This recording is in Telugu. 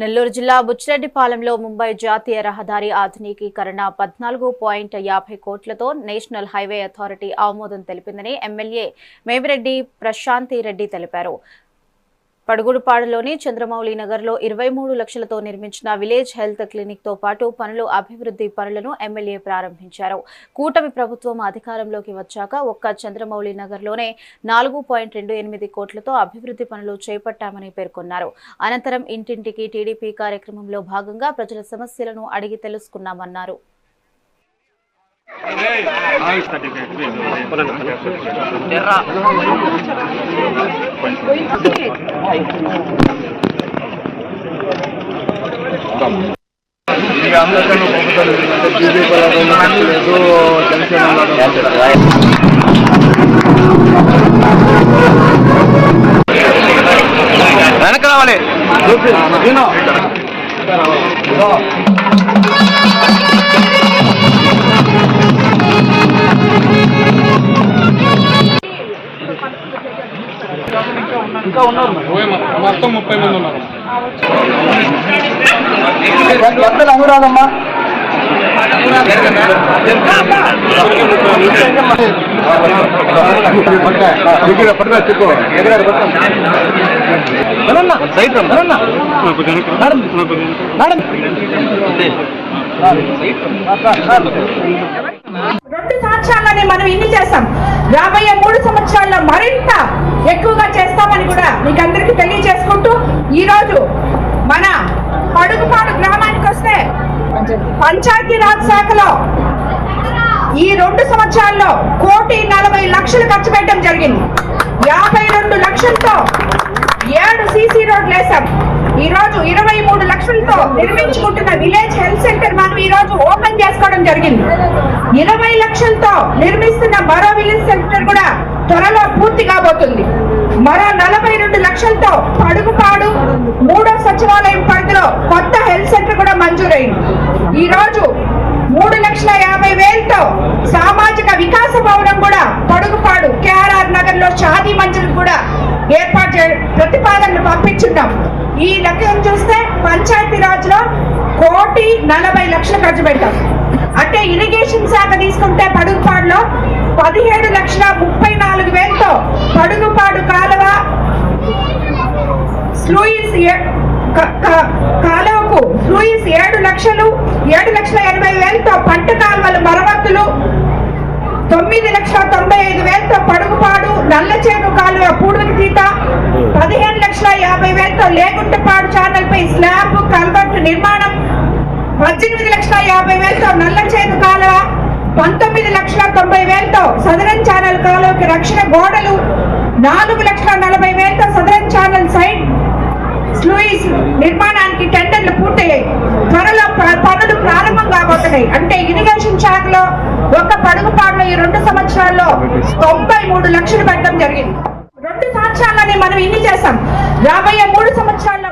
నెల్లూరు జిల్లా బుచ్చిరెడ్డిపాలెంలో ముంబై జాతీయ రహదారి ఆధునికీకరణ 14.50 కోట్లతో నేషనల్ హైవే అథారిటీ ఆమోదం తెలిపిందని ఎమ్మెల్యే మేమిరెడ్డి ప్రశాంతి రెడ్డి తెలిపారు. పడుగుడుపాడులోని చంద్రమౌళి నగర్లో 23 లక్షలతో నిర్మించిన విలేజ్ హెల్త్ క్లినిక్ తో పాటు పనులు అభివృద్ధి పనులను ఎమ్మెల్యే ప్రారంభించారు. కూటమి ప్రభుత్వం అధికారంలోకి వచ్చాక ఒక్క చంద్రమౌళి నగర్లోనే 4.28 కోట్లతో అభివృద్ధి పనులు చేపట్టామని పేర్కొన్నారు. అనంతరం ఇంటింటికి టీడీపీ కార్యక్రమంలో భాగంగా ప్రజల సమస్యలను అడిగి తెలుసుకున్నామన్నారు. వెనక రావాలి. ఇంకా ఉన్నారు మొత్తం 30 మంది ఉన్నారు. అనురాదమ్మా రెండు సంవత్సరాలని మనం ఇన్ని చేస్తాం. రాబోయే 3 సంవత్సరాల్లో మరింత ఎక్కువగా చేస్తామని కూడా మీకు అందరికీ తెలియజేసుకుంటూ ఈరోజు మన పడుగుపాడు గ్రామానికి వస్తే పంచాయతీరాజ్ శాఖలో ఈ 2 సంవత్సరాల్లో 1,40,00,000 ఖర్చు పెట్టడం జరిగింది. 52 లక్షలతో 7 సీసీ రోడ్లు వేసాం. ఈ రోజు 23 లక్షలతో నిర్మించుకుంటున్న విలేజ్ హెల్త్ సెంటర్ మనం ఈ రోజు ఓపెన్ చేసుకోవడం జరిగింది. 20 లక్షలతో నిర్మిస్తున్న మరో విలేజ్ సెంటర్ కూడా త్వరలో పూర్తి కాబోతుంది. మరో 42 లక్షలతో పడుగుపాడు 3వ సచివాలయం పరిధిలో కొత్త హెల్త్ సెంటర్ కూడా మంజూరైంది. ఈ రోజు 3,50,000తో సామాజిక వికాస భవనం కూడా పడుగుపాడు కేఆర్ఆర్ నగర్ లో షాదీ మంజిల్ కూడా ఏర్పాటు ప్రతిపాదనలు పంపించున్నాం. ఈ లెక్కను చూస్తే పంచాయతీరాజ్ లో 1,40,00,000 ఖర్చు పెట్టాం. అంటే ఇరిగేషన్ శాఖ తీసుకుంటే పడుగుపాడులో 17,34,000తో పడుగుపాడు కాలువ స్లూయిస్ కాలువకు స్లూయిస్ 7,80,000తో పంట కాలువలు మరమ్మతులు 9,95,000తో పడుగుపాడు నల్లచేను కాలువ పూడికి తీత 15,50,000తో లేగుంటపాడు ఛానల్ పై స్లాబ్ కల్వర్ట్ నిర్మాణం 18,50,000తో నల్లచేను కాలువ 19,90,000తో సదరన్ ఛానల్ కాలువకి రక్షణ గోడలు 4,40,000తో సదరన్ ఛానల్ సైడ్ స్లూయిస్ నిర్మాణానికి టెండర్లు పూర్తయ్యాయి. త్వరలో పనులు ప్రారంభం కాబోతున్నాయి. అంటే ఇరిగేషన్ శాఖలో ఒక పడుగుపాడులో ఈ 2 సంవత్సరాల్లో 93 లక్షలు పెట్టడం జరిగింది. 2 సంవత్సరాలని మనం ఇన్ని చేస్తాం. రాబోయే 3 సంవత్సరాల్లో